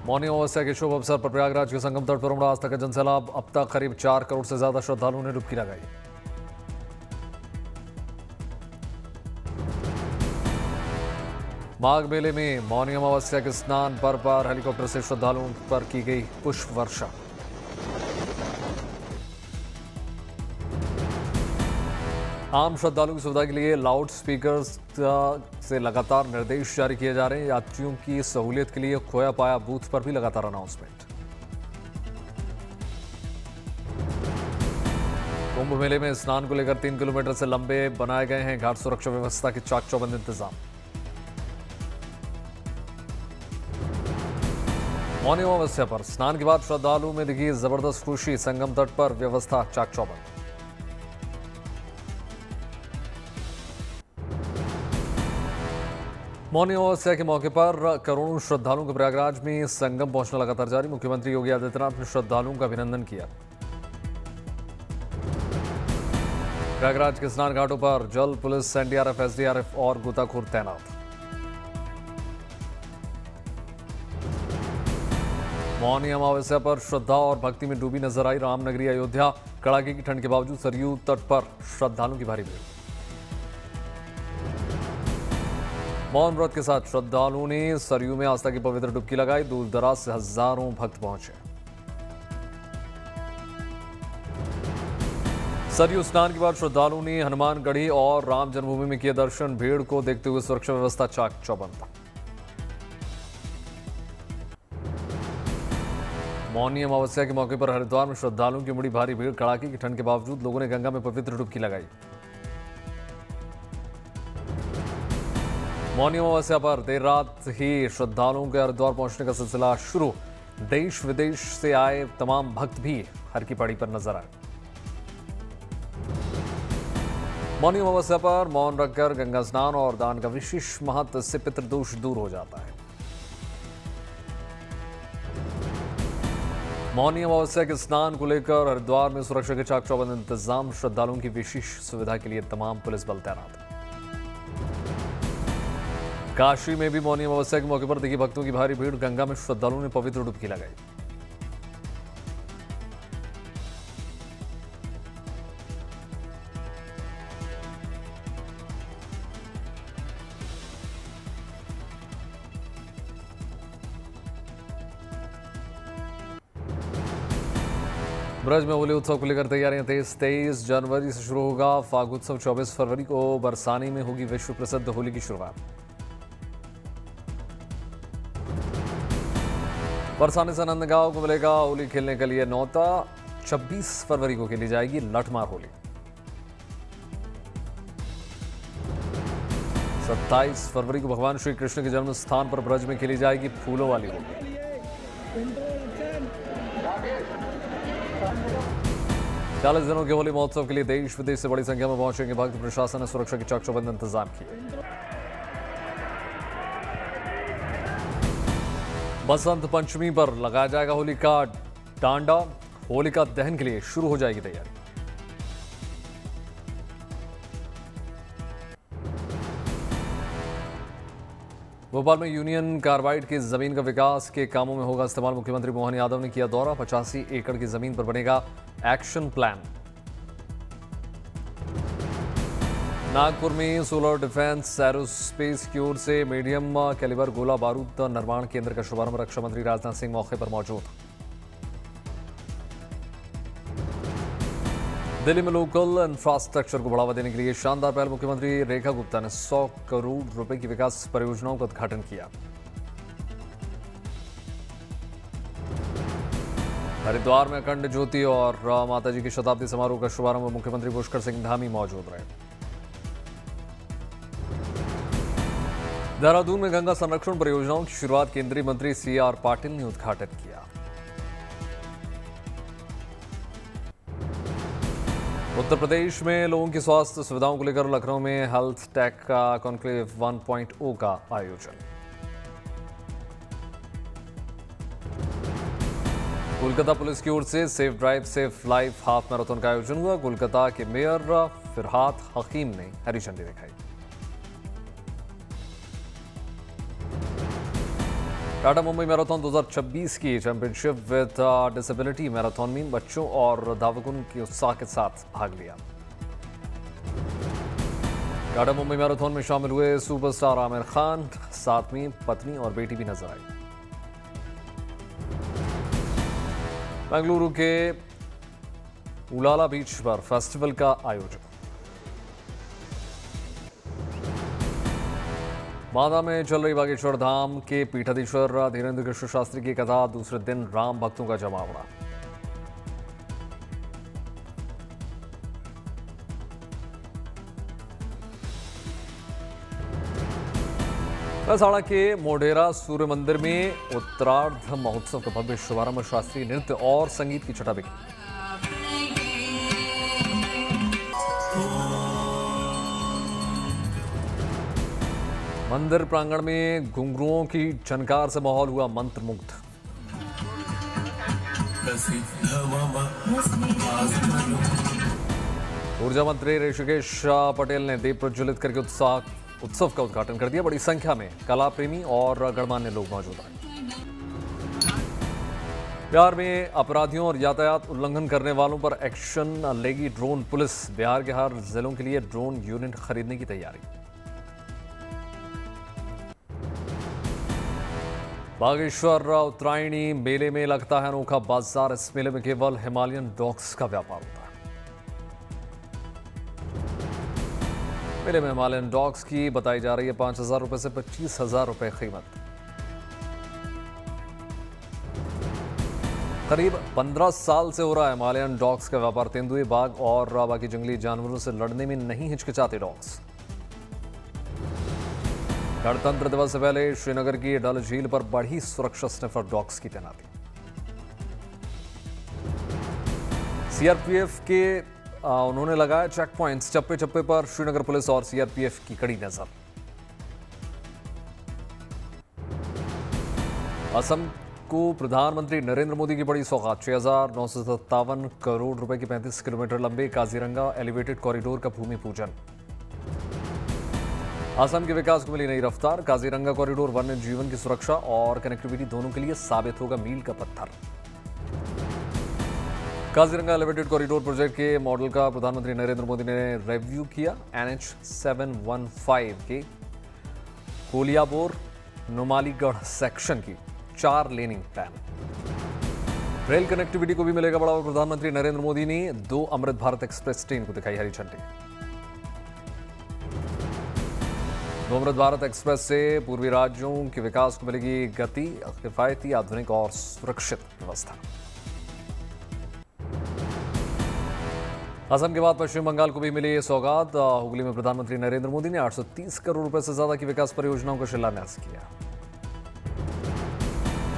मौनी अमावस्या के शुभ अवसर पर प्रयागराज के संगम तट पर उमड़ा आस्था का जनसैलाब। अब तक करीब 4 करोड़ से ज्यादा श्रद्धालुओं ने डुबकी लगाई। माघ मेले में मौनी अमावस्या के स्नान पर्व पर हेलीकॉप्टर से श्रद्धालुओं पर की गई पुष्प वर्षा। आम श्रद्धालुओं की सुविधा के लिए लाउड स्पीकर से लगातार निर्देश जारी किए जा रहे हैं। यात्रियों की सहूलियत के लिए खोया पाया बूथ पर भी लगातार अनाउंसमेंट। कुंभ मेले में स्नान को लेकर 3 किलोमीटर से लंबे बनाए गए हैं घाट सुरक्षा व्यवस्था के चाक चौबंद इंतजाम। मौनी अमावस्या पर स्नान के बाद श्रद्धालुओं में दिखी जबरदस्त खुशी। संगम तट पर व्यवस्था चाक चौबंद। मौनी अमावस्या के मौके पर करोड़ों श्रद्धालुओं को प्रयागराज में संगम पहुंचना लगातार जारी। मुख्यमंत्री योगी आदित्यनाथ ने श्रद्धालुओं का अभिनंदन किया। प्रयागराज के स्नान घाटों पर जल पुलिस, एनडीआरएफ, एसडीआरएफ और गोताखोर तैनात। मौनी अमावस्या पर श्रद्धा और भक्ति में डूबी नजर आई रामनगरी अयोध्या। कड़ाके की ठंड के बावजूद सरयू तट पर श्रद्धालुओं की भारी भीड़। मौन व्रत के साथ श्रद्धालुओं ने सरयू में आस्था की पवित्र डुबकी लगाई। दूर दराज से हजारों भक्त पहुंचे। सरयू स्नान के बाद श्रद्धालुओं ने हनुमानगढ़ी और राम जन्मभूमि में किए दर्शन। भीड़ को देखते हुए सुरक्षा व्यवस्था चाक चौबंद। मौनी अमावस्या के मौके पर हरिद्वार में श्रद्धालुओं की उमड़ी भारी भीड़। कड़ाके की ठंड के बावजूद लोगों ने गंगा में पवित्र डुबकी लगाई। मौनी अमावस्या पर देर रात ही श्रद्धालुओं के हरिद्वार पहुंचने का सिलसिला शुरू। देश विदेश से आए तमाम भक्त भी हर की पड़ी पर नजर आए। मौनी अमावस्या पर मौन रखकर गंगा स्नान और दान का विशेष महत्व से पितृदोष दूर हो जाता है। मौनी अमावस्या के स्नान को लेकर हरिद्वार में सुरक्षा के चाक चौबंद इंतजाम। श्रद्धालुओं की विशेष सुविधा के लिए तमाम पुलिस बल तैनात। काशी में भी मौनी अमावस्या के मौके पर दिखी भक्तों की भारी भीड़। गंगा में श्रद्धालुओं ने पवित्र डुबकी लगाई। ब्रज में होली उत्सव को लेकर तैयारियां तेज। 23 जनवरी से शुरू होगा फागुत्सव। 24 फरवरी को बरसानी में होगी विश्व प्रसिद्ध होली की शुरुआत। बरसाने से नंदगांव को मिलेगा होली खेलने के लिए न्योता। 26 फरवरी को खेली जाएगी लठमार होली। 27 फरवरी को भगवान श्री कृष्ण के जन्म स्थान पर ब्रज में खेली जाएगी फूलों वाली होली। 40 दिनों के होली महोत्सव के लिए देश विदेश से बड़ी संख्या में पहुंचेंगे भक्त। प्रशासन ने सुरक्षा के चाक चौबंद इंतजाम किए। बसंत पंचमी पर लगाया जाएगा होली का डांडा। होलिका दहन के लिए शुरू हो जाएगी तैयारी। भोपाल में यूनियन कार्बाइड की जमीन का विकास के कामों में होगा इस्तेमाल। मुख्यमंत्री मोहन यादव ने किया दौरा। 85 एकड़ की जमीन पर बनेगा एक्शन प्लान। नागपुर में सोलर डिफेंस एरोस्पेस की ओर से मीडियम कैलिबर गोला बारूद निर्माण केंद्र का शुभारंभ। रक्षा मंत्री राजनाथ सिंह मौके पर मौजूद। दिल्ली में लोकल इंफ्रास्ट्रक्चर को बढ़ावा देने के लिए शानदार पहल। मुख्यमंत्री रेखा गुप्ता ने 100 करोड़ रुपए की विकास परियोजनाओं का उद्घाटन किया। हरिद्वार में अखंड ज्योति और माताजी की शताब्दी समारोह का शुभारंभ। मुख्यमंत्री पुष्कर सिंह धामी मौजूद रहे। देहरादून में गंगा संरक्षण परियोजनाओं की शुरुआत केंद्रीय मंत्री CR पाटिल ने उद्घाटन किया। उत्तर प्रदेश में लोगों की स्वास्थ्य सुविधाओं को लेकर लखनऊ में हेल्थ टेक कॉन्क्लेव 1.0 का आयोजन। कोलकाता पुलिस की ओर से safe drive safe life half marathon का आयोजन हुआ। कोलकाता के मेयर फिरहाद हकीम ने हरी झंडी दिखाई। टाटा मुंबई मैराथन 2026 की चैंपियनशिप विद डिसेबिलिटी मैराथन में बच्चों और धावकों के उत्साह के साथ भाग लिया। टाटा मुंबई मैराथन में शामिल हुए सुपरस्टार आमिर खान, साथ में पत्नी और बेटी भी नजर आई। बेंगलुरु के उलाला बीच पर फेस्टिवल का आयोजन। बांदा में चल रही बागेश्वर धाम के पीठाधीश्वर धीरेन्द्र कृष्ण शास्त्री की कथा, दूसरे दिन राम भक्तों का जमावड़ा। मेहसाणा के मोढेरा सूर्य मंदिर में उत्तरार्ध महोत्सव का भव्य शुभारंभ, शास्त्रीय नृत्य और संगीत की छटा बिखरी। मंदिर प्रांगण में घुंघरुओं की झनकार से माहौल हुआ मंत्रमुग्ध। ऊर्जा मंत्री ऋषिकेश पटेल ने दीप प्रज्वलित करके उत्सव का उद्घाटन कर दिया। बड़ी संख्या में कला प्रेमी और गणमान्य लोग मौजूद हैं। बिहार में अपराधियों और यातायात उल्लंघन करने वालों पर एक्शन लेगी ड्रोन पुलिस। बिहार के हर जिलों के लिए ड्रोन यूनिट खरीदने की तैयारी। बागेश्वर उत्तरायणी मेले में लगता है अनोखा बाजार। इस मेले में केवल हिमालयन डॉग्स का व्यापार होता है। मेले में हिमालयन डॉग्स की बताई जा रही है 5,000 रुपए से 25,000 रुपए कीमत। करीब 15 साल से हो रहा है हिमालयन डॉग्स का व्यापार। तेंदुए, बाघ और बाकी जंगली जानवरों से लड़ने में नहीं हिचकिचाते डॉग्स। गणतंत्र दिवस से पहले श्रीनगर की डल झील पर बढ़ी सुरक्षा, स्निफर डॉग्स की तैनाती। सीआरपीएफ के उन्होंने लगाया चेक पॉइंट्स। चप्पे चप्पे पर श्रीनगर पुलिस और सीआरपीएफ की कड़ी नजर। असम को प्रधानमंत्री नरेंद्र मोदी की बड़ी सौगात। 6,957 करोड़ रुपए के 35 किलोमीटर लंबे काजीरंगा एलिवेटेड कॉरिडोर का भूमि पूजन। असम के विकास को मिली नई रफ्तार। काजीरंगा कॉरिडोर वन्य जीवन की सुरक्षा और कनेक्टिविटी दोनों के लिए साबित होगा मील का पत्थर। काजीरंगा एलिवेटेड कॉरिडोर प्रोजेक्ट के मॉडल का प्रधानमंत्री नरेंद्र मोदी ने रिव्यू किया। NH 715 के कोलियाबोर नुमालीगढ़ सेक्शन की 4 लेनिंग प्लान। रेल कनेक्टिविटी को भी मिलेगा बढ़ावा। प्रधानमंत्री नरेंद्र मोदी ने 2 अमृत भारत एक्सप्रेस ट्रेन को दिखाई हरी झंडी। अमृत भारत एक्सप्रेस से पूर्वी राज्यों के विकास को मिलेगी गति, किफायती, आधुनिक और सुरक्षित व्यवस्था। असम के बाद पश्चिम बंगाल को भी मिली ये सौगात। हुगली में प्रधानमंत्री नरेंद्र मोदी ने 830 करोड़ रुपए से ज्यादा की विकास परियोजनाओं का शिलान्यास किया।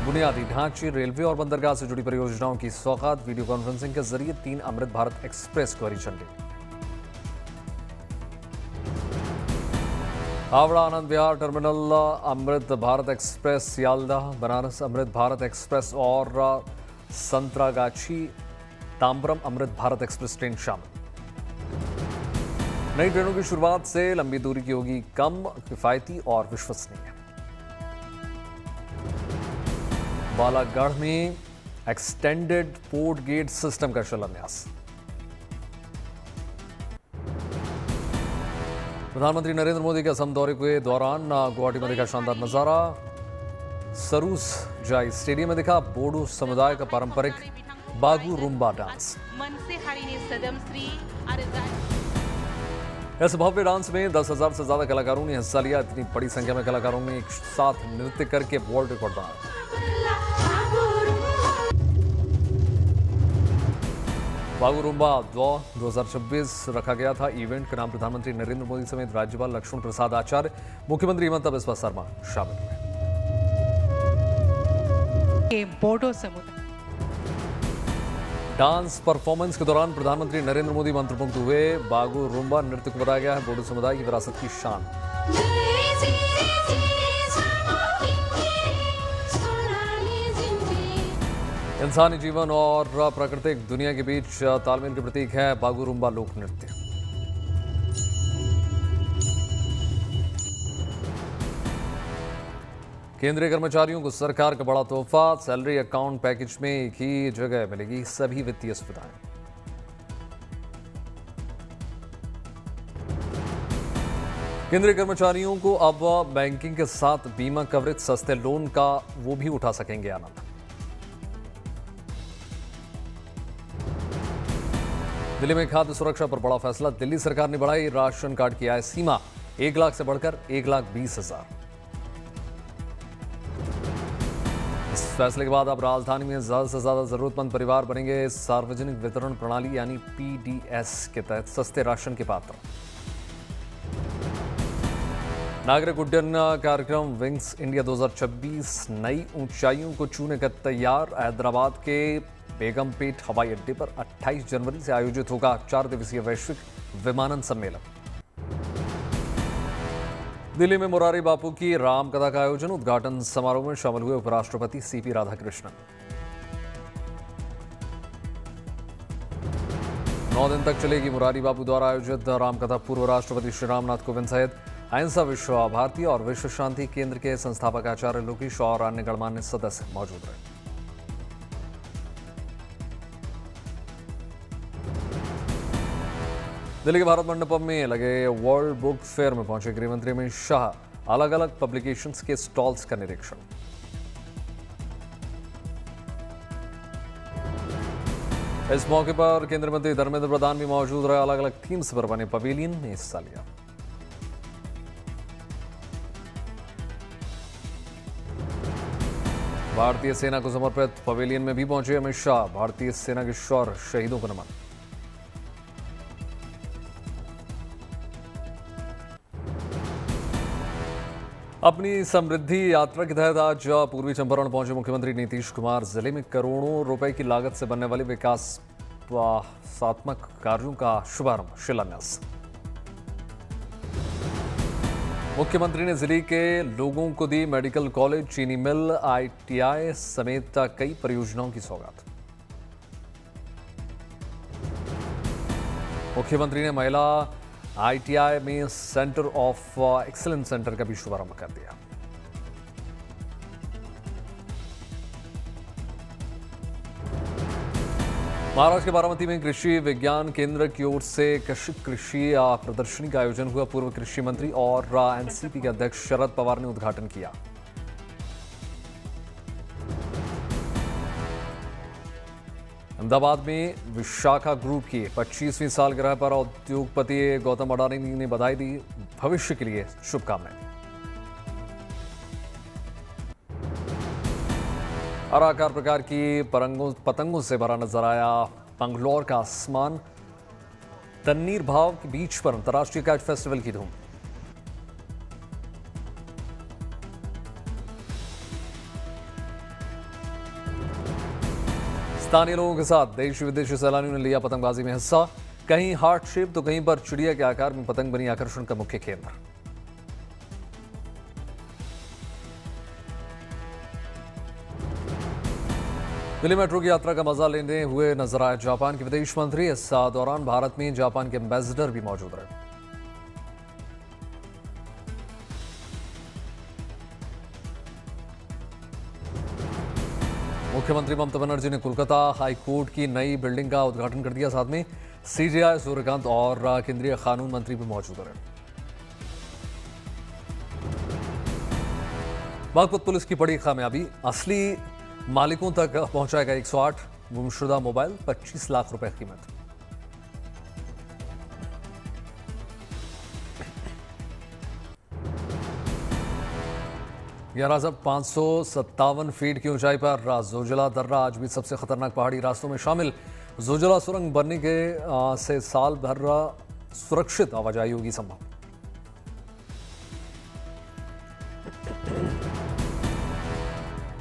बुनियादी ढांचे, रेलवे और बंदरगाह से जुड़ी परियोजनाओं की सौगात। वीडियो कॉन्फ्रेंसिंग के जरिए 3 अमृत भारत एक्सप्रेस को हरी झंडी। Howrah Anand Vihar terminal Amrit Bharat express, Sealdah Banaras Amrit Bharat express और संतरागाछी तांबरम अमृत भारत एक्सप्रेस ट्रेन शामिल। नई ट्रेनों की शुरुआत से लंबी दूरी की होगी कम, किफायती और विश्वसनीय। बालागढ़ में एक्सटेंडेड पोर्ट गेट सिस्टम का शिलान्यास। प्रधानमंत्री नरेंद्र मोदी के असम दौरे के दौरान गुवाहाटी में देखा शानदार नजारा। सरूस जाई स्टेडियम में दिखा बोडो समुदाय का पारंपरिक बागू रुम्बा डांस। इस भव्य डांस में 10,000 से ज्यादा कलाकारों ने हिस्सा लिया। इतनी बड़ी संख्या में कलाकारों ने एक साथ नृत्य करके वर्ल्ड रिकॉर्ड बनाया। बागू रुम्बा 2026 रखा गया था। इवेंट का नाम प्रधानमंत्री नरेंद्र मोदी समेत राज्यपाल लक्ष्मण प्रसाद आचार्य, मुख्यमंत्री हिमंता बिस्वा शर्मा शामिल हुए। बोडो समुदाय डांस परफॉर्मेंस के दौरान प्रधानमंत्री नरेंद्र मोदी मंत्रमुग्ध हुए। बागू रुम्बा नृत्य को बताया गया है बोडो समुदाय की विरासत की शान। इंसानी जीवन और प्राकृतिक दुनिया के बीच तालमेल के प्रतीक है बागू रुम्बा लोक नृत्य। केंद्रीय कर्मचारियों को सरकार का बड़ा तोहफा, सैलरी अकाउंट पैकेज में एक ही जगह मिलेगी सभी वित्तीय सुविधाएं। केंद्रीय कर्मचारियों को अब बैंकिंग के साथ बीमा कवरेज, सस्ते लोन का वो भी उठा सकेंगे आनंद। दिल्ली में खाद्य सुरक्षा पर बड़ा फैसला, दिल्ली सरकार ने बढ़ाई राशन कार्ड की आय सीमा 1 लाख से बढ़कर 1,20,000। इस फैसले के बाद अब राजधानी में ज्यादा से ज्यादा जरूरतमंद परिवार बनेंगे सार्वजनिक वितरण प्रणाली यानी पीडीएस के तहत सस्ते राशन के पात्र। नागरिक उड्डयन कार्यक्रम विंग्स इंडिया 2026 नई ऊंचाइयों को छूने का तैयार। हैदराबाद के बेगमपेट हवाई अड्डे पर 28 जनवरी से आयोजित होगा 4 दिवसीय वैश्विक विमानन सम्मेलन। दिल्ली में मुरारी बापू की रामकथा का आयोजन, उद्घाटन समारोह में शामिल हुए उपराष्ट्रपति सीपी राधाकृष्णन। 9 दिन तक चलेगी मुरारी बापू द्वारा आयोजित रामकथा। पूर्व राष्ट्रपति श्री रामनाथ कोविंद सहित अहिंसा विश्व भारती और विश्व शांति केंद्र के संस्थापक आचार्य लोकेश और अन्य गणमान्य सदस्य मौजूद रहे। दिल्ली के भारत मंडपम में लगे वर्ल्ड बुक फेयर में पहुंचे गृह मंत्री अमित शाह, अलग अलग पब्लिकेशंस के स्टॉल्स का निरीक्षण। इस मौके पर केंद्रीय मंत्री धर्मेंद्र प्रधान भी मौजूद रहे, अलग अलग थीम्स पर बने पवेलियन में हिस्सा लिया। भारतीय सेना को समर्पित पवेलियन में भी पहुंचे अमित शाह, भारतीय सेना के शौर्य, शहीदों को नमन। अपनी समृद्धि यात्रा के तहत आज पूर्वी चंपारण पहुंचे मुख्यमंत्री नीतीश कुमार। जिले में करोड़ों रुपए की लागत से बनने वाले विकासात्मक कार्यों का शुभारंभ, शिलान्यास। मुख्यमंत्री ने जिले के लोगों को दी मेडिकल कॉलेज, चीनी मिल, आईटीआई समेत कई परियोजनाओं की सौगात। मुख्यमंत्री ने महिला आईटीआई में सेंटर ऑफ एक्सीलेंस सेंटर का भी शुभारंभ कर दिया। महाराष्ट्र के बारामती में कृषि विज्ञान केंद्र की ओर से कृषि प्रदर्शनी का आयोजन हुआ। पूर्व कृषि मंत्री और एनसीपी के अध्यक्ष शरद पवार ने उद्घाटन किया। अहमदाबाद में विशाखा ग्रुप की 25वीं सालगिरह पर उद्योगपति गौतम अडानी ने बधाई दी, भविष्य के लिए शुभकामनाएं। हर आकार प्रकार की पतंगों से भरा नजर आया बंगलौर का आसमान। तन्नीर भाव के बीच पर अंतर्राष्ट्रीय काइट फेस्टिवल की धूम। स्थानीय लोगों के साथ देश विदेशी सैलानियों ने लिया पतंगबाजी में हिस्सा। कहीं हार्ट शेप तो कहीं पर चिड़िया के आकार में पतंग बनी आकर्षण का मुख्य केंद्र। दिल्ली मेट्रो की यात्रा का मजा लेने हुए नजर आए जापान के विदेश मंत्री। इस दौरान भारत में जापान के एम्बेसडर भी मौजूद रहे। मुख्यमंत्री ममता बनर्जी ने कोलकाता हाई कोर्ट की नई बिल्डिंग का उद्घाटन कर दिया। साथ में सीजेआई सूर्यकांत और केंद्रीय कानून मंत्री भी मौजूद रहे। बागपत पुलिस की बड़ी कामयाबी, असली मालिकों तक पहुंचाएगा 108 गुमशुदा मोबाइल, 25 लाख रुपए कीमत। राजब 557 फीट की ऊंचाई पर जोजिला दर्रा आज भी सबसे खतरनाक पहाड़ी रास्तों में शामिल। जोजिला सुरंग बनने के से साल भर सुरक्षित आवाजाही होगी संभव।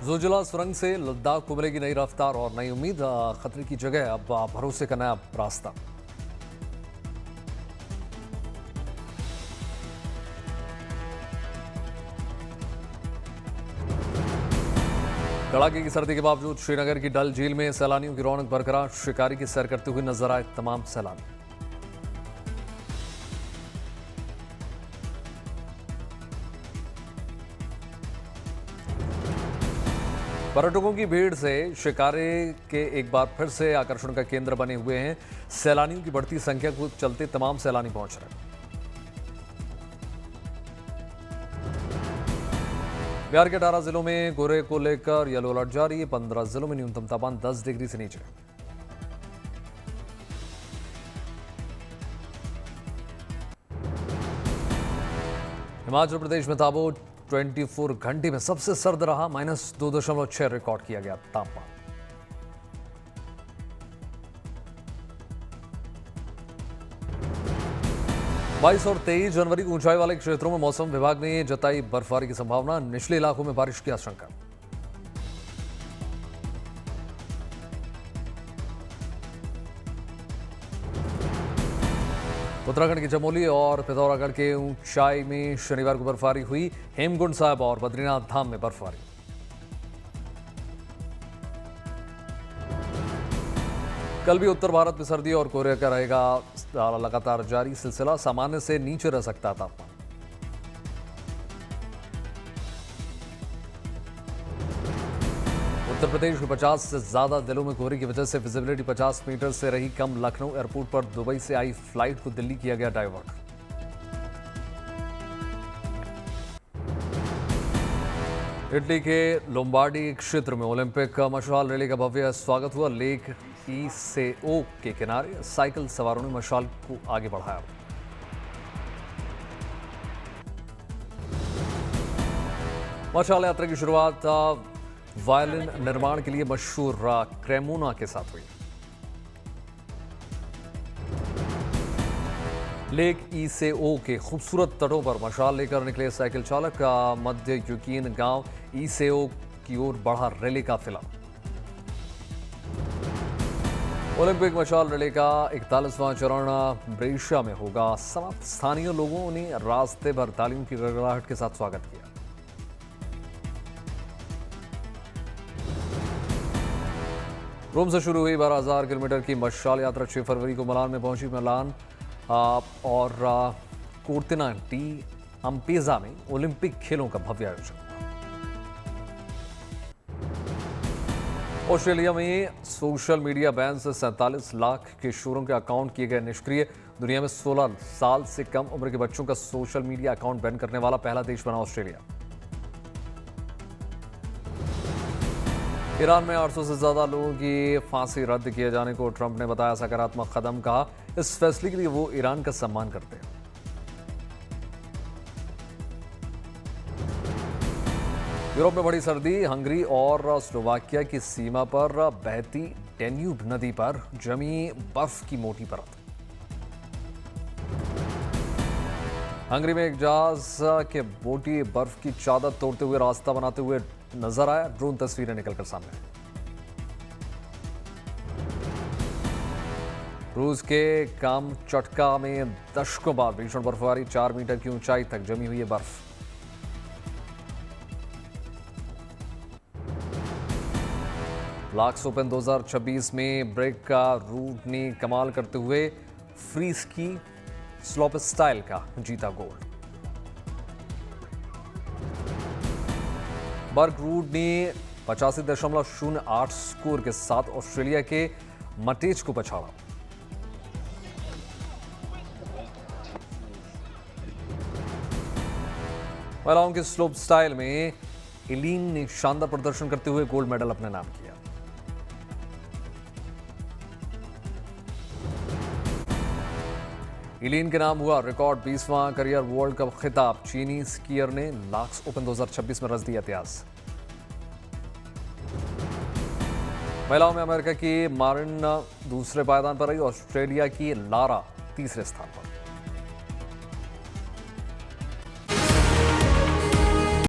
जोजिला सुरंग से लद्दाख को मिलेगी नई रफ्तार और नई उम्मीद। खतरे की जगह अब भरोसे का नया रास्ता। कड़ाके की सर्दी के बावजूद श्रीनगर की डल झील में सैलानियों की रौनक बरकरार। शिकारी की सैर करते हुए नजर आए तमाम सैलानी। पर्यटकों की भीड़ से शिकारे के एक बार फिर से आकर्षण का केंद्र बने हुए हैं। सैलानियों की बढ़ती संख्या को चलते तमाम सैलानी पहुंच रहे हैं। बिहार के 18 जिलों में कोहरे को लेकर येलो अलर्ट जारी। 15 जिलों में न्यूनतम तापमान 10 डिग्री से नीचे। हिमाचल प्रदेश में ताबो 24 घंटे में सबसे सर्द रहा। -2.6 रिकॉर्ड किया गया तापमान। बाईस और 23 जनवरी को ऊंचाई वाले क्षेत्रों में मौसम विभाग ने जताई बर्फबारी की संभावना। निचले इलाकों में बारिश की आशंका। उत्तराखंड के चमोली और पिथौरागढ़ के ऊंचाई में शनिवार को बर्फबारी हुई। हेमकुंड साहिब और बद्रीनाथ धाम में बर्फबारी। कल भी उत्तर भारत में सर्दी और कोहरे का रहेगा लगातार जारी सिलसिला। सामान्य से नीचे रह सकता तापमान। उत्तर प्रदेश में 50 से ज्यादा जिलों में कोहरे की वजह से विजिबिलिटी 50 मीटर से रही कम। लखनऊ एयरपोर्ट पर दुबई से आई फ्लाइट को दिल्ली किया गया डाइवर्ट। इटली के लोम्बार्डी क्षेत्र में ओलंपिक मशाल रैली का भव्य स्वागत हुआ। लेक ईसेओ के किनारे साइकिल सवारों ने मशाल को आगे बढ़ाया। मशाल यात्रा की शुरुआत वायलिन निर्माण के लिए मशहूर क्रेमोना के साथ हुई। लेक ईसेओ के खूबसूरत तटों पर मशाल लेकर निकले साइकिल चालक। मध्य यूक्रेन गांव ईसेओ की ओर बढ़ा रैली काफिला। ओलंपिक मशाल रैली का 41वां चरण ब्रेशिया में होगा समाप्त। स्थानीय लोगों ने रास्ते भर तालियों की गड़गड़ाहट के साथ स्वागत किया। रोम से शुरू हुई 12,000 किलोमीटर की मशाल यात्रा 6 फरवरी को मिलान में पहुंची। मिलान और कोर्टिना डी अम्पेजा में ओलंपिक खेलों का भव्य आयोजन। ऑस्ट्रेलिया में सोशल मीडिया बैन से 47 लाख किशोरों के अकाउंट किए गए निष्क्रिय। दुनिया में 16 साल से कम उम्र के बच्चों का सोशल मीडिया अकाउंट बैन करने वाला पहला देश बना ऑस्ट्रेलिया। ईरान में 800 से ज्यादा लोगों की फांसी रद्द किए जाने को ट्रंप ने बताया सकारात्मक कदम। कहा इस फैसले के लिए वो ईरान का सम्मान करते हैं। यूरोप में बड़ी सर्दी। हंगरी और स्लोवाकिया की सीमा पर बहती डेन्यूब नदी पर जमी बर्फ की मोटी परत। हंगरी में एक जहाज के मोटी बर्फ की चादर तोड़ते हुए रास्ता बनाते हुए नजर आया। ड्रोन तस्वीरें निकलकर सामने आई। रूस के कामचटका में दशकों बाद भीषण बर्फबारी। 4 मीटर की ऊंचाई तक जमी हुई है बर्फ। लाक्स ओपन 2026 में ब्रेक का रूट ने कमाल करते हुए फ्री स्की स्लोप स्टाइल का जीता गोल्ड। बर्ग रूड ने 85.08 स्कोर के साथ ऑस्ट्रेलिया के मटेज को पछाड़ा। महिलाओं के स्लोप स्टाइल में एलिन ने शानदार प्रदर्शन करते हुए गोल्ड मेडल अपने नाम किया। एलिन के नाम हुआ रिकॉर्ड 20वां करियर वर्ल्ड कप खिताब। चीनी स्कीयर ने लाक्स ओपन 2026 में रच दिया इतिहास। महिलाओं में अमेरिका की मारिन दूसरे पायदान पर रही। ऑस्ट्रेलिया की लारा तीसरे स्थान पर।